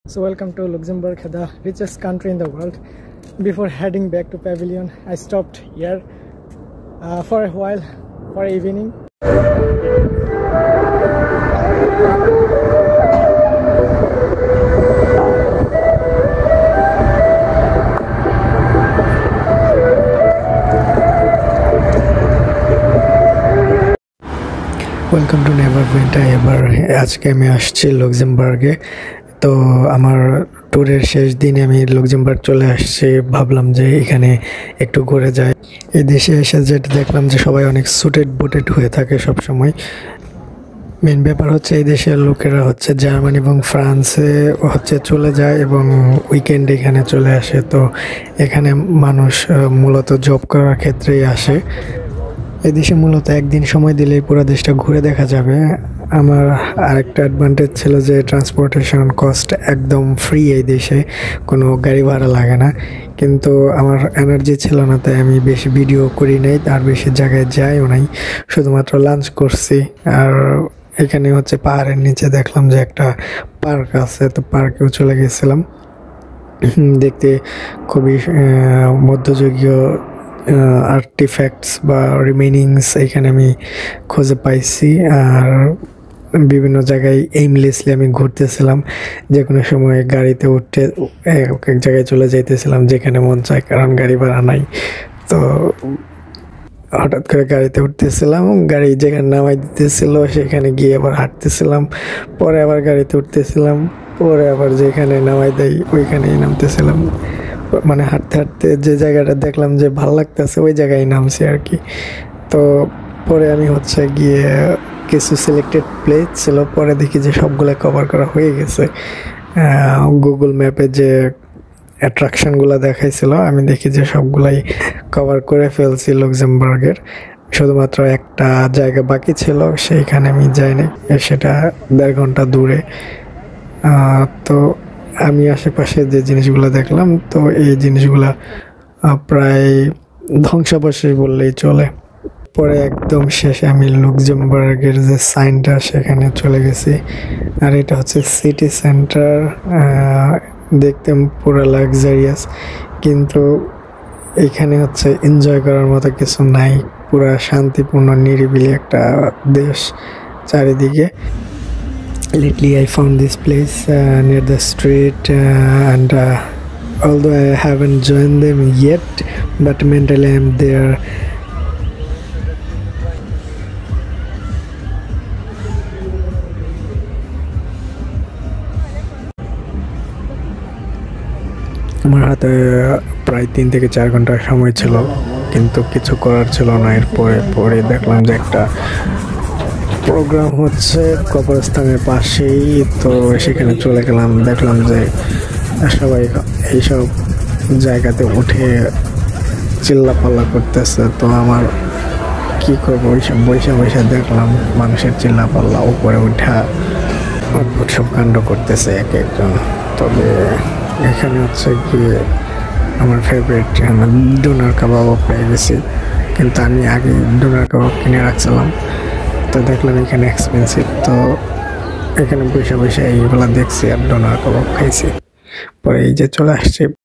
So welcome to Luxembourg, the richest country in the world. Before heading back to pavilion, I stopped here for a while for evening. Welcome to never winter. এবার আজকে আমি আসছি লক্সেমবার্গে। তো আমার ট্যুরের শেষ দিনে আমি লক্সেমবার্গ চলে আসছি, ভাবলাম যে এখানে একটু ঘুরে যাই। এই দেশে এসে যেটা দেখলাম যে সবাই অনেক সুটেড বুটেড হয়ে থাকে সব সময়। মেন ব্যাপার হচ্ছে এই দেশের লোকেরা হচ্ছে জার্মানি এবং ফ্রান্সে হচ্ছে চলে যায় এবং উইকেন্ডে এখানে চলে আসে। তো এখানে মানুষ মূলত জব করার ক্ষেত্রেই আসে। এই দেশে মূলত একদিন সময় দিলেই পুরো দেশটা ঘুরে দেখা যাবে। আমার আরেকটা অ্যাডভান্টেজ ছিল যে ট্রান্সপোর্টেশন কস্ট একদম ফ্রি, এই দেশে কোনো গাড়ি ভাড়া লাগে না। কিন্তু আমার এনার্জি ছিল না, তাই আমি বেশি ভিডিও করি নাই, আর বেশি জায়গায় যাইও নাই, শুধুমাত্র লাঞ্চ করছি। আর এখানে হচ্ছে পাহাড়ের নিচে দেখলাম যে একটা পার্ক আছে, তো পার্কেও চলে গেছিলাম দেখতে। খুবই মধ্যযুগীয় আর্টিফ্যাক্টস বা রিমেনিংস এখানে আমি খুঁজে পাইছি। আর বিভিন্ন জায়গায় এইমলেসলি আমি ঘুরতেছিলাম, যে কোনো সময় গাড়িতে উঠে এক জায়গায় চলে যাইতেছিলাম যেখানে মন চায়, কারণ গাড়ি ভাড়া নাই। তো হঠাৎ করে গাড়িতে উঠতেছিলাম, গাড়ি যেখানে নামাই দিতেছিল সেখানে গিয়ে আবার হাঁটতেছিলাম, পরে আবার গাড়িতে উঠতেছিলাম, পরে আবার যেখানে নামাই দেয় ওইখানেই নামতেছিলাম। মানে হাঁটতে হাঁটতে যে জায়গাটা দেখলাম যে ভালো লাগতেছে ওই জায়গায় নামছি আর কি। তো পরে আমি হচ্ছে গিয়ে কিছু সিলেক্টেড প্লেস ছিল, পরে দেখি যে সবগুলো কভার করা হয়ে গেছে। গুগল ম্যাপে যে অ্যাট্রাকশনগুলো দেখাইছিল আমি দেখি যে সবগুলাই কভার করে ফেলছি লক্সেমবার্গের। শুধুমাত্র একটা জায়গা বাকি ছিল, সেইখানে আমি যাইনি, সেটা 1.5 ঘন্টা দূরে। তো আমি আশেপাশে যে জিনিসগুলো দেখলাম, তো এই জিনিসগুলো প্রায় ধ্বংসাবশেষ বললেই চলে। পরে একদম শেষে আমি লক্সেমবার্গের যে সাইনটা সেখানে চলে গেছি। আর এটা হচ্ছে সিটি সেন্টার, দেখতে পুরো লাক্সারিয়াস, কিন্তু এখানে হচ্ছে এনজয় করার মতো কিছু নাই। পুরা শান্তিপূর্ণ নিরিবিলি একটা দেশ চারিদিকে। Lately I found this place near the street, and although I haven't joined them yet, but mentally I'm there. আমার হাতে প্রায় 3 থেকে 4 ঘন্টার সময় ছিল, কিন্তু কিছু করার ছিল না। পরে দেখলাম যে একটা প্রোগ্রাম হচ্ছে কবরস্থানের পাশেই, তো সেখানে চলে গেলাম। দেখলাম যে সবাই এইসব জায়গাতে উঠে চিল্লাপাল্লা করতেছে। তো আমার কি করবো, ওইসব বৈশা দেখলাম মানুষের চিল্লাপাল্লা, উপরে উঠা অদ্ভুত সব কাণ্ড করতেছে এক একজন। তবে এখানে হচ্ছে গিয়ে আমার ফেভারিট ডোনার কাবাবও পেয়ে গেছি, কিন্তু আমি আগে ডোনার কাবাব কিনে রাখছিলাম। তো দেখলাম এখানে এক্সপেন্সিভ, তো এখানে বসে এইগুলো দেখছি আর ডোনার কাবাব খাইছি। পরে এই যে চলে আসছি